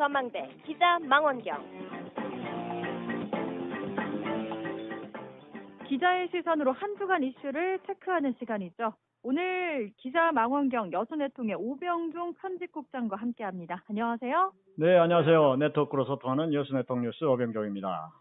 전망대 기자 망원경. 기자의 시선으로 한 주간 이슈를 체크하는 시간이죠. 오늘 기자 망원경 여수네통의 오병중 편집국장과 함께합니다. 안녕하세요. 네, 안녕하세요. 네트워크로 소통하는 여수네통 뉴스 오병종입니다.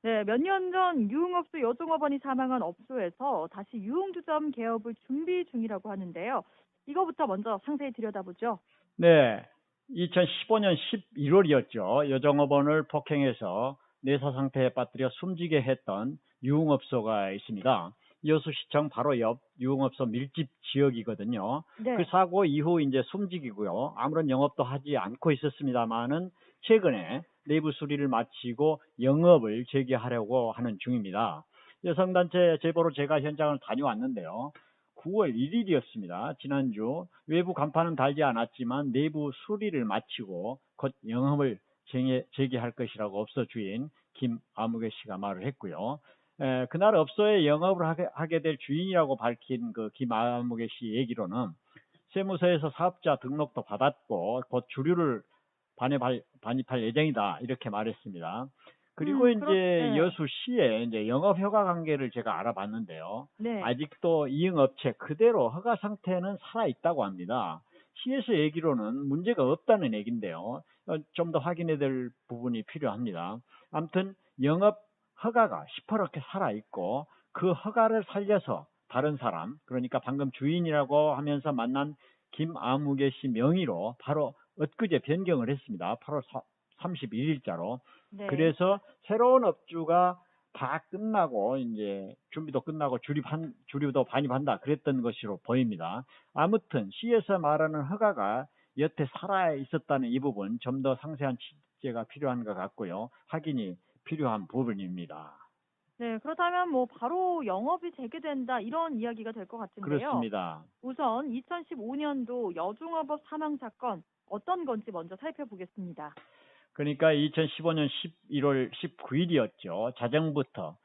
네, 몇 년 전 유흥업소 여종업원이 사망한 업소에서 다시 유흥주점 개업을 준비 중이라고 하는데요. 이거부터 먼저 상세히 들여다보죠. 네, 2015년 11월이었죠. 여종업원을 폭행해서 내사 상태에 빠뜨려 숨지게 했던 유흥업소가 있습니다. 여수시청 바로 옆 유흥업소 밀집 지역이거든요. 네. 그 사고 이후 이제 숨지기고요. 아무런 영업도 하지 않고 있었습니다만은 최근에 내부 수리를 마치고 영업을 재개하려고 하는 중입니다. 여성단체 제보로 제가 현장을 다녀왔는데요. 9월 1일이었습니다. 지난주 외부 간판은 달지 않았지만 내부 수리를 마치고 곧 영업을 재개할 것이라고 업소 주인 김아무개 씨가 말을 했고요. 그날 업소에 영업을 하게 될 주인이라고 밝힌 그 김아무개 씨 얘기로는 세무서에서 사업자 등록도 받았고 곧 주류를 반입할 예정이다 이렇게 말했습니다. 그리고 이제 네. 여수시에 이제 영업 허가 관계를 제가 알아봤는데요. 네. 아직도 이응업체 그대로 허가 상태는 살아 있다고 합니다. 시에서 얘기로는 문제가 없다는 얘기인데요. 좀 더 확인해야 될 부분이 필요합니다. 아무튼 영업 허가가 시퍼렇게 살아 있고 그 허가를 살려서 다른 사람, 그러니까 방금 주인이라고 하면서 만난 김아무개 씨 명의로 바로 엊그제 변경을 했습니다. 8월 31일자로. 네. 그래서 새로운 업주가 다 끝나고 이제 준비도 끝나고 주류도 반입한다 그랬던 것으로 보입니다. 아무튼 시에서 말하는 허가가 여태 살아 있었다는 이 부분 좀 더 상세한 취재가 필요한 것 같고요. 확인이 필요한 부분입니다. 네, 그렇다면 뭐 바로 영업이 재개된다 이런 이야기가 될 것 같은데요. 그렇습니다. 우선 2015년도 여중업업 사망 사건 어떤 건지 먼저 살펴보겠습니다. 그러니까 2015년 11월 19일이었죠. 자정부터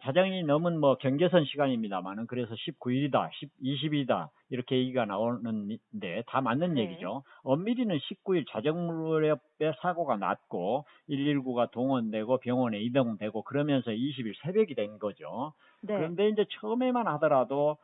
자정이 넘은 뭐 경계선 시간입니다만은 그래서 19일이다, 20일이다 이렇게 얘기가 나오는데 다 맞는 네. 얘기죠. 엄밀히는 19일 자정 무렵에 사고가 났고 119가 동원되고 병원에 이동되고 그러면서 20일 새벽이 된 거죠. 네. 그런데 이제 처음에만 하더라도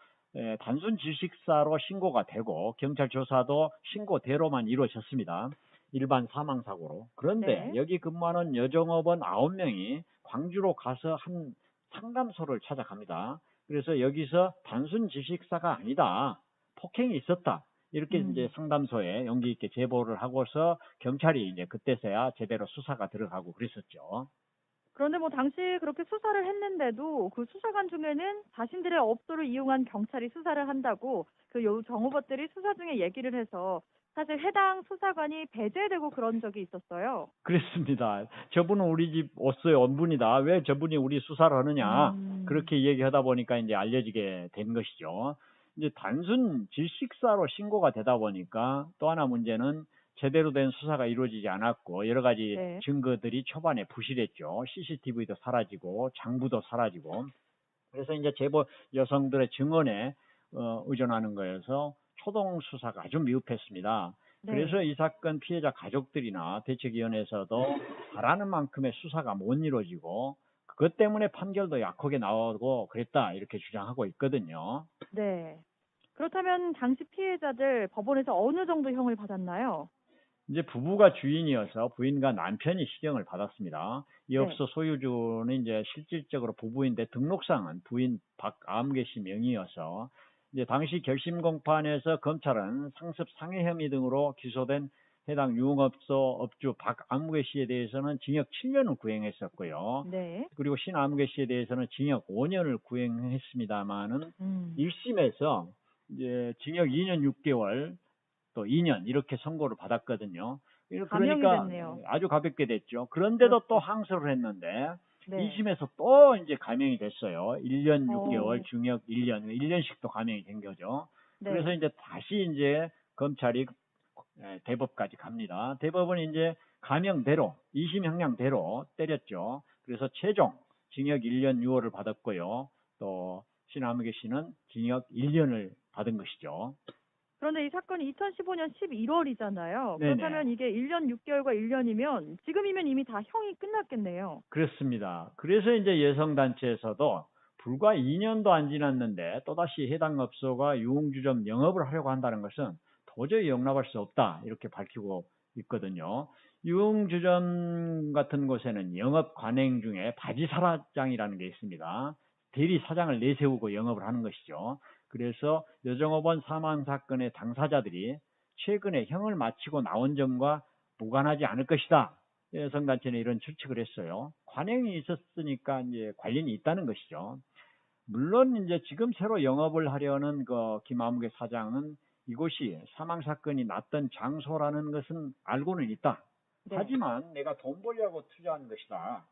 단순 질식사로 신고가 되고 경찰 조사도 신고대로만 이루어졌습니다. 일반 사망사고로. 그런데 네. 여기 근무하는 여종업원 9명이 광주로 가서 한 상담소를 찾아갑니다. 그래서 여기서 단순 질식사가 아니다. 폭행이 있었다. 이렇게 이제 상담소에 용기 있게 제보를 하고서 경찰이 이제 그때서야 제대로 수사가 들어가고 그랬었죠. 그런데 뭐 당시 그렇게 수사를 했는데도 그 수사관 중에는 자신들의 업소를 이용한 경찰이 수사를 한다고 그 여정업원들이 수사 중에 얘기를 해서 사실 해당 수사관이 배제되고 그런 적이 있었어요. 그랬습니다. 저분은 우리 집 옷의 원분이다. 왜 저분이 우리 수사를 하느냐. 그렇게 얘기하다 보니까 이제 알려지게 된 것이죠. 이제 단순 질식사로 신고가 되다 보니까 또 하나 문제는 제대로 된 수사가 이루어지지 않았고 여러 가지 네. 증거들이 초반에 부실했죠. CCTV도 사라지고 장부도 사라지고 그래서 이제 제보 여성들의 증언에 의존하는 거여서 초동 수사가 아주 미흡했습니다. 네. 그래서 이 사건 피해자 가족들이나 대책위원회에서도 바라는 만큼의 수사가 못 이루어지고 그것 때문에 판결도 약하게 나오고 그랬다 이렇게 주장하고 있거든요. 네. 그렇다면 당시 피해자들 법원에서 어느 정도 형을 받았나요? 이제 부부가 주인이어서 부인과 남편이 실형을 받았습니다. 이 네. 업소 소유주는 이제 실질적으로 부부인데 등록상은 부인 박아무개 씨 명의여서 이제 당시 결심 공판에서 검찰은 상습 상해 혐의 등으로 기소된 해당 유흥업소 업주 박아무개 씨에 대해서는 징역 7년을 구형했었고요. 네. 그리고 신아무개 씨에 대해서는 징역 5년을 구형했습니다만은 1심에서 이제 징역 2년 6개월 또 2년 이렇게 선고를 받았거든요. 감형이 그러니까 됐네요. 아주 가볍게 됐죠. 그런데도 그렇죠. 또 항소를 했는데 네. 2심에서 또 이제 감형이 됐어요. 1년 6개월, 어. 징역 1년, 1년씩도 감형이 된 거죠. 네. 그래서 이제 다시 이제 검찰이 대법까지 갑니다. 대법은 이제 감형대로, 2심 형량대로 때렸죠. 그래서 최종 징역 1년 6월을 받았고요. 또 신아무개 씨는 징역 1년을 받은 것이죠. 그런데 이 사건이 2015년 11월이잖아요. 네네. 그렇다면 이게 1년 6개월과 1년이면 지금이면 이미 다 형이 끝났겠네요. 그렇습니다. 그래서 이제 여성단체에서도 불과 2년도 안 지났는데 또다시 해당 업소가 유흥주점 영업을 하려고 한다는 것은 도저히 용납할 수 없다, 이렇게 밝히고 있거든요. 유흥주점 같은 곳에는 영업 관행 중에 바지사라장이라는 게 있습니다. 대리 사장을 내세우고 영업을 하는 것이죠. 그래서 여정업원 사망 사건의 당사자들이 최근에 형을 마치고 나온 점과 무관하지 않을 것이다, 여성단체는 이런 추측을 했어요. 관행이 있었으니까 이제 관련이 있다는 것이죠. 물론 이제 지금 새로 영업을 하려는 그 김아무개 사장은 이곳이 사망 사건이 났던 장소라는 것은 알고는 있다. 네. 하지만 내가 돈 벌려고 투자한 것이다.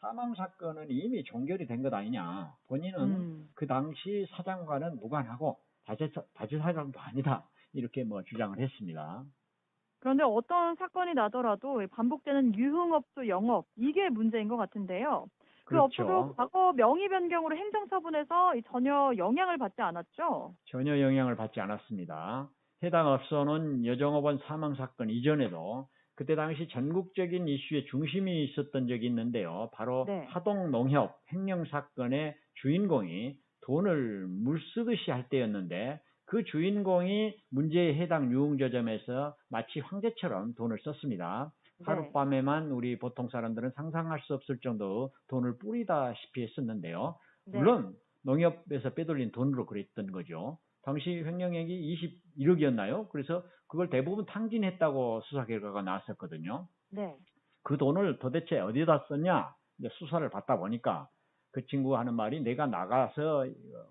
사망 사건은 이미 종결이 된 것 아니냐. 본인은 그 당시 사장과는 무관하고 바지 사장도 아니다, 이렇게 뭐 주장을 했습니다. 그런데 어떤 사건이 나더라도 반복되는 유흥업소 영업, 이게 문제인 것 같은데요. 그 그렇죠. 업소도 과거 명의 변경으로 행정처분해서 전혀 영향을 받지 않았죠? 전혀 영향을 받지 않았습니다. 해당 업소는 여정업원 사망 사건 이전에도 그때 당시 전국적인 이슈의 중심이 있었던 적이 있는데요. 바로 네. 하동농협 횡령 사건의 주인공이 돈을 물쓰듯이 할 때였는데, 그 주인공이 문제의 해당 유흥저점에서 마치 황제처럼 돈을 썼습니다. 네. 하룻밤에만 우리 보통 사람들은 상상할 수 없을 정도 돈을 뿌리다시피 했었는데요. 네. 물론 농협에서 빼돌린 돈으로 그랬던 거죠. 당시 횡령액이 21억이었나요? 그래서 그걸 대부분 탕진했다고 수사 결과가 나왔었거든요. 네. 그 돈을 도대체 어디다 썼냐? 이제 수사를 받다 보니까 그 친구가 하는 말이, 내가 나가서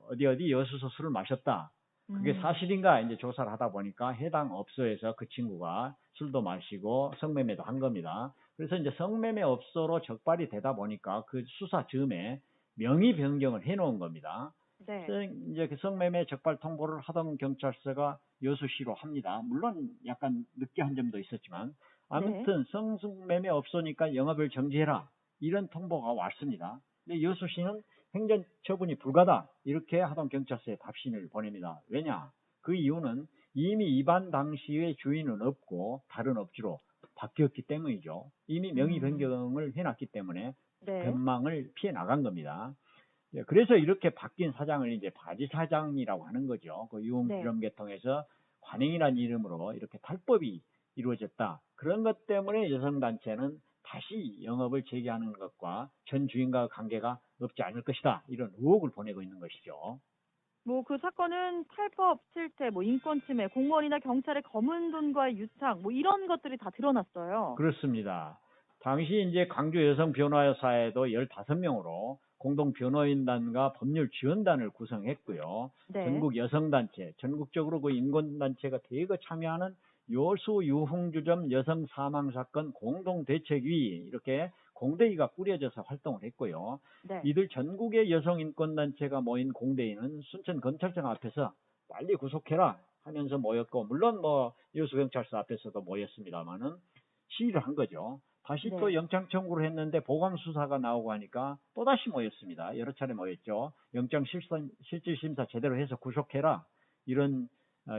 어디 여수서 술을 마셨다. 그게 사실인가 이제 조사를 하다 보니까 해당 업소에서 그 친구가 술도 마시고 성매매도 한 겁니다. 그래서 이제 성매매 업소로 적발이 되다 보니까 그 수사 즈음에 명의 변경을 해놓은 겁니다. 네. 그래서 이제 그 성매매 적발 통보를 하던 경찰서가 여수시로 합니다. 물론 약간 늦게 한 점도 있었지만 아무튼 성매매 업소니까 영업을 정지해라, 이런 통보가 왔습니다. 근데 여수시는 행정 처분이 불가다, 이렇게 하동 경찰서에 답신을 보냅니다. 왜냐? 그 이유는 이미 위반 당시의 주인은 없고 다른 업주로 바뀌었기 때문이죠. 이미 명의 변경을 해놨기 때문에 네. 변망을 피해 나간 겁니다. 그래서 이렇게 바뀐 사장을 이제 바지 사장이라고 하는 거죠. 그 유흥주점 계통에서 관행이라는 이름으로 이렇게 탈법이 이루어졌다. 그런 것 때문에 여성단체는 다시 영업을 재개하는 것과 전 주인과의 관계가 없지 않을 것이다, 이런 의혹을 보내고 있는 것이죠. 뭐 그 사건은 탈법 실태, 뭐 인권 침해, 공무원이나 경찰의 검은 돈과의 유착, 뭐 이런 것들이 다 드러났어요. 그렇습니다. 당시 이제 광주 여성 변호사회도 15명으로 공동 변호인단과 법률 지원단을 구성했고요. 네. 전국 여성단체, 전국적으로 그 인권단체가 대거 참여하는 여수 유흥주점 여성 사망 사건 공동대책위, 이렇게 공대위가 꾸려져서 활동을 했고요. 네. 이들 전국의 여성 인권단체가 모인 공대위는 순천검찰청 앞에서 빨리 구속해라 하면서 모였고, 물론 뭐 여수경찰서 앞에서도 모였습니다만은 시위를 한 거죠. 다시 또 영장 청구를 했는데 보강 수사가 나오고 하니까 또다시 모였습니다. 여러 차례 모였죠. 영장 실질심사 제대로 해서 구속해라, 이런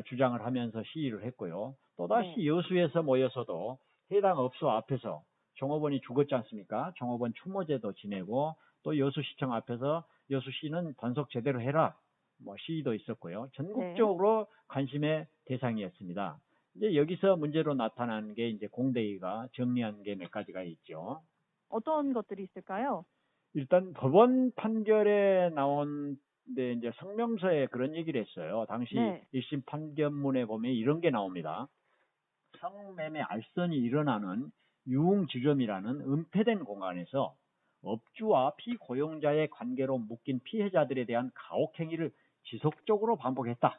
주장을 하면서 시위를 했고요. 또다시 여수에서 모여서도 해당 업소 앞에서 종업원이 죽었지 않습니까? 종업원 추모제도 지내고, 또 여수시청 앞에서 여수시는 단속 제대로 해라, 뭐 시위도 있었고요. 전국적으로 관심의 대상이었습니다. 이제 여기서 문제로 나타난 게 이제 공대위가 정리한 게 몇 가지가 있죠. 어떤 것들이 있을까요? 일단 법원 판결에 나온 데 이제 성명서에 그런 얘기를 했어요. 당시 1심 판결문에 보면 이런 게 나옵니다. 성매매 알선이 일어나는 유흥주점이라는 은폐된 공간에서 업주와 피고용자의 관계로 묶인 피해자들에 대한 가혹행위를 지속적으로 반복했다.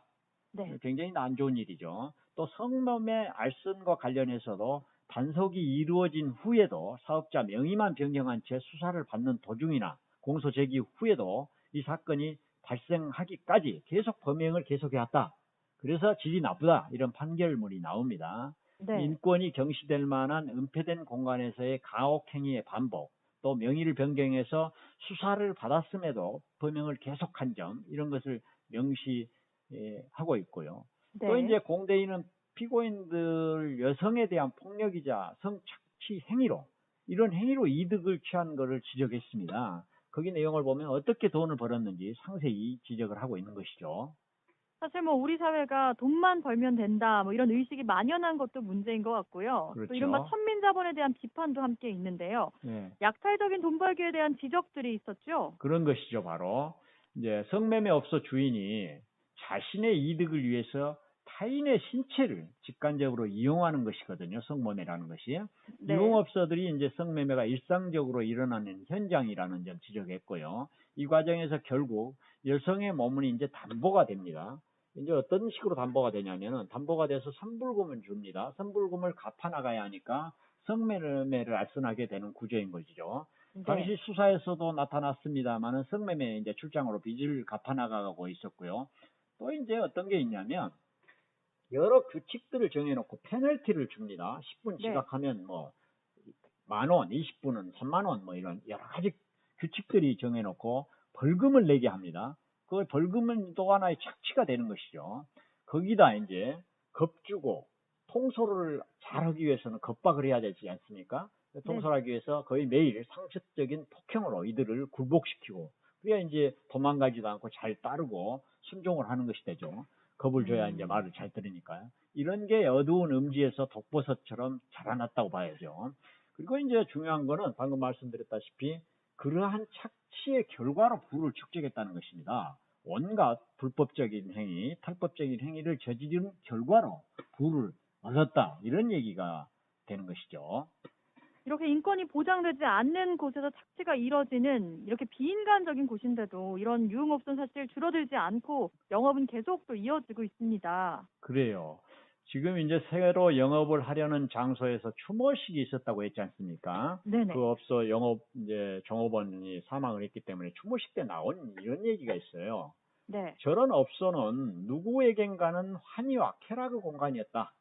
굉장히 안 좋은 일이죠. 또 성매매 알선과 관련해서도 단속이 이루어진 후에도 사업자 명의만 변경한 채 수사를 받는 도중이나 공소 제기 후에도 이 사건이 발생하기까지 계속 범행을 계속해왔다. 그래서 질이 나쁘다, 이런 판결문이 나옵니다. 인권이 경시될 만한 은폐된 공간에서의 가혹행위의 반복, 또 명의를 변경해서 수사를 받았음에도 범행을 계속한 점, 이런 것을 명시하고 있고요. 또 네. 이제 공대인은 피고인들 여성에 대한 폭력이자 성착취 행위로 이런 행위로 이득을 취한 것을 지적했습니다. 거기 내용을 보면 어떻게 돈을 벌었는지 상세히 지적을 하고 있는 것이죠. 사실 뭐 우리 사회가 돈만 벌면 된다 뭐 이런 의식이 만연한 것도 문제인 것 같고요. 또 이른바 그렇죠. 천민자본에 대한 비판도 함께 있는데요. 네. 약탈적인 돈 벌기에 대한 지적들이 있었죠. 그런 것이죠, 바로. 이제 성매매업소 주인이 자신의 이득을 위해서 타인의 신체를 직간접으로 이용하는 것이거든요, 성매매라는 것이. 네. 유흥업소들이 이제 성매매가 일상적으로 일어나는 현장이라는 점 지적했고요. 이 과정에서 결국 여성의 몸은 이제 담보가 됩니다. 이제 어떤 식으로 담보가 되냐면은 담보가 돼서 선불금을 줍니다. 선불금을 갚아 나가야 하니까 성매매를 알선하게 되는 구조인 것이죠. 네. 당시 수사에서도 나타났습니다만은 성매매 이제 출장으로 빚을 갚아 나가고 있었고요. 또 이제 어떤 게 있냐면 여러 규칙들을 정해놓고 페널티를 줍니다. 10분 네. 지각하면 뭐 10,000원, 20분은 30,000원 뭐 이런 여러 가지 규칙들이 정해놓고 벌금을 내게 합니다. 그 벌금은 또 하나의 착취가 되는 것이죠. 거기다 이제 겁주고 통솔을 잘하기 위해서는 겁박을 해야 되지 않습니까? 통솔하기 위해서 거의 매일 상습적인 폭행으로 이들을 굴복시키고 그래야 이제 도망가지도 않고 잘 따르고 순종을 하는 것이 되죠. 겁을 줘야 이제 말을 잘 들으니까요. 이런 게 어두운 음지에서 독버섯처럼 자라났다고 봐야죠. 그리고 이제 중요한 거는 방금 말씀드렸다시피 그러한 착취의 결과로 부를 축적했다는 것입니다. 온갖 불법적인 행위, 탈법적인 행위를 저지른 결과로 부를 얻었다. 이런 얘기가 되는 것이죠. 이렇게 인권이 보장되지 않는 곳에서 착취가 이뤄지는 이렇게 비인간적인 곳인데도 이런 유흥업소는 사실 줄어들지 않고 영업은 계속 또 이어지고 있습니다. 그래요. 지금 이제 새로 영업을 하려는 장소에서 추모식이 있었다고 했지 않습니까? 네네. 그 업소 영업 이제 종업원이 사망을 했기 때문에 추모식 때 나온 이런 얘기가 있어요. 네. 저런 업소는 누구에겐가는 환희와 쾌락의 공간이었다.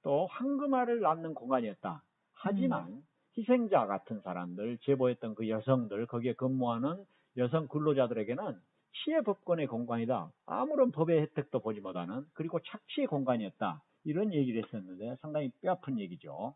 또 황금알을 낳는 공간이었다. 하지만 희생자 같은 사람들, 제보했던 그 여성들, 거기에 근무하는 여성 근로자들에게는 치해법권의 공간이다. 아무런 법의 혜택도 보지 못하는 그리고 착취의 공간이었다. 이런 얘기를 했었는데 상당히 뼈아픈 얘기죠.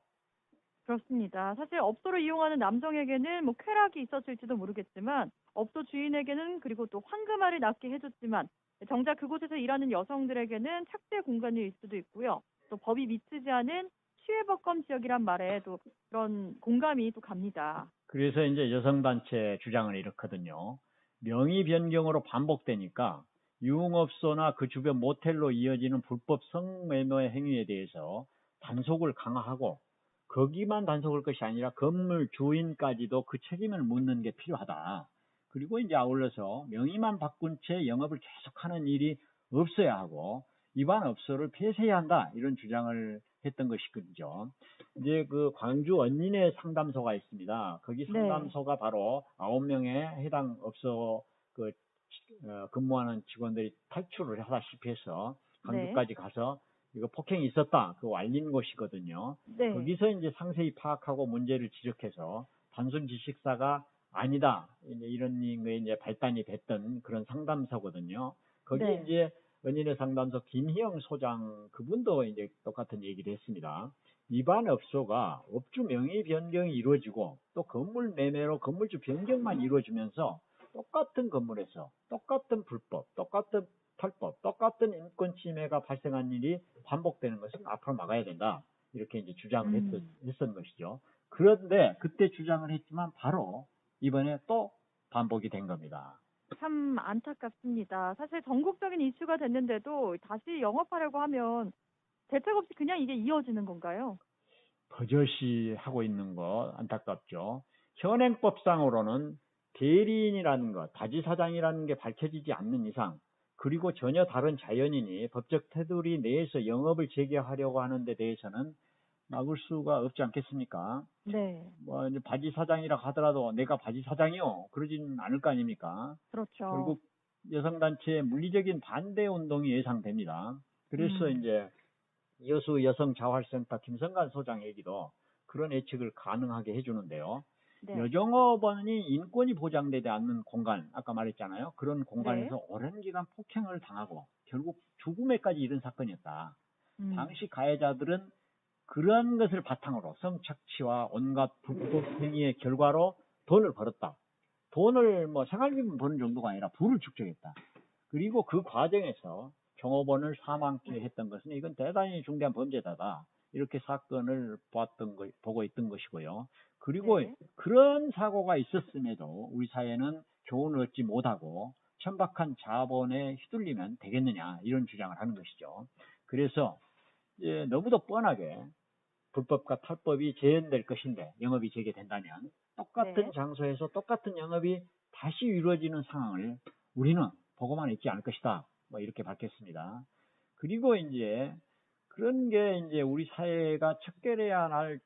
그렇습니다. 사실 업소를 이용하는 남성에게는 뭐 쾌락이 있었을지도 모르겠지만 업소 주인에게는 그리고 또 황금알을 낳게 해줬지만 정작 그곳에서 일하는 여성들에게는 착취의 공간일 수도 있고요. 또 법이 미치지 않은 치외법권 지역이란 말에 또 그런 공감이 또 갑니다. 그래서 이제 여성단체 주장을 이렇거든요. 명의 변경으로 반복되니까 유흥업소나 그 주변 모텔로 이어지는 불법 성매매 행위에 대해서 단속을 강화하고 거기만 단속할 것이 아니라 건물 주인까지도 그 책임을 묻는 게 필요하다. 그리고 이제 아울러서 명의만 바꾼 채 영업을 계속하는 일이 없어야 하고 위반 업소를 폐쇄해야 한다. 이런 주장을 했던 것이거든요. 이제 그 광주 언니네 상담소가 있습니다. 거기 상담소가 바로 9명의 해당 업소 그 근무하는 직원들이 탈출을 하다시피 해서 광주까지 가서 이거 폭행이 있었다. 그거 알린 곳이거든요. 네. 거기서 이제 상세히 파악하고 문제를 지적해서 단순 지식사가 아니다. 이런 게 이제 발단이 됐던 그런 상담소거든요. 거기에 네. 이제 은인의 상담소 김희영 소장 그분도 이제 똑같은 얘기를 했습니다. 위반 업소가 업주 명의 변경이 이루어지고 또 건물 매매로 건물주 변경만 이루어지면서 똑같은 건물에서 똑같은 불법, 똑같은 탈법, 똑같은 인권 침해가 발생한 일이 반복되는 것은 앞으로 막아야 된다. 이렇게 이제 주장을 했던 것이죠. 그런데 그때 주장을 했지만 바로 이번에 또 반복이 된 겁니다. 참 안타깝습니다. 사실 전국적인 이슈가 됐는데도 다시 영업하려고 하면 대책 없이 그냥 이게 이어지는 건가요? 버젓이 하고 있는 거 안타깝죠. 현행법상으로는 대리인이라는 것, 바지사장이라는 게 밝혀지지 않는 이상 그리고 전혀 다른 자연인이 법적 테두리 내에서 영업을 재개하려고 하는 데 대해서는 막을 수가 없지 않겠습니까? 네. 뭐 이제 바지사장이라 하더라도 내가 바지사장이요 그러진 않을 거 아닙니까? 그렇죠. 결국 여성단체의 물리적인 반대 운동이 예상됩니다. 그래서 이제 여수 여성자활센터 김성관 소장 얘기도 그런 예측을 가능하게 해주는데요. 네. 여종업원이 인권이 보장되지 않는 공간, 아까 말했잖아요. 그런 공간에서 오랜 기간 폭행을 당하고 결국 죽음에까지 이른 사건이었다. 당시 음. 가해자들은 그런 것을 바탕으로 성착취와 온갖 불법 행위의 결과로 돈을 벌었다. 돈을 뭐 생활비만 버는 정도가 아니라 부를 축적했다. 그리고 그 과정에서 종업원을 사망케 했던 것은 이건 대단히 중대한 범죄다. 이렇게 사건을 보고 있던 것이고요. 그리고 네. 그런 사고가 있었음에도 우리 사회는 교훈을 얻지 못하고 천박한 자본에 휘둘리면 되겠느냐 이런 주장을 하는 것이죠. 그래서 이제 너무도 뻔하게 불법과 탈법이 재현될 것인데 영업이 재개된다면 똑같은 네. 장소에서 똑같은 영업이 다시 이루어지는 상황을 우리는 보고만 있지 않을 것이다. 뭐 이렇게 밝혔습니다. 그리고 이제 그런 게 이제 우리 사회가 척결해야 할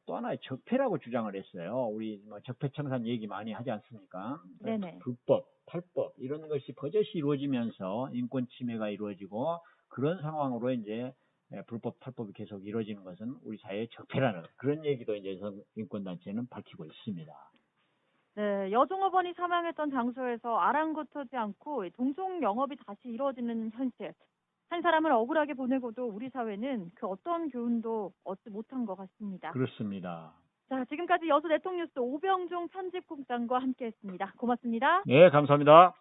또 하나의 적폐라고 주장을 했어요. 우리 뭐 적폐청산 얘기 많이 하지 않습니까? 네네. 불법, 탈법 이런 것이 버젓이 이루어지면서 인권 침해가 이루어지고 그런 상황으로 이제 불법, 탈법이 계속 이루어지는 것은 우리 사회의 적폐라는 그런 얘기도 이제 인권단체는 밝히고 있습니다. 네, 여종업원이 사망했던 장소에서 아랑곳하지 않고 동종 영업이 다시 이루어지는 현실. 한 사람을 억울하게 보내고도 우리 사회는 그 어떤 교훈도 얻지 못한 것 같습니다. 그렇습니다. 자, 지금까지 여수 대통뉴스 오병종 편집국장과 함께했습니다. 고맙습니다. 네, 감사합니다.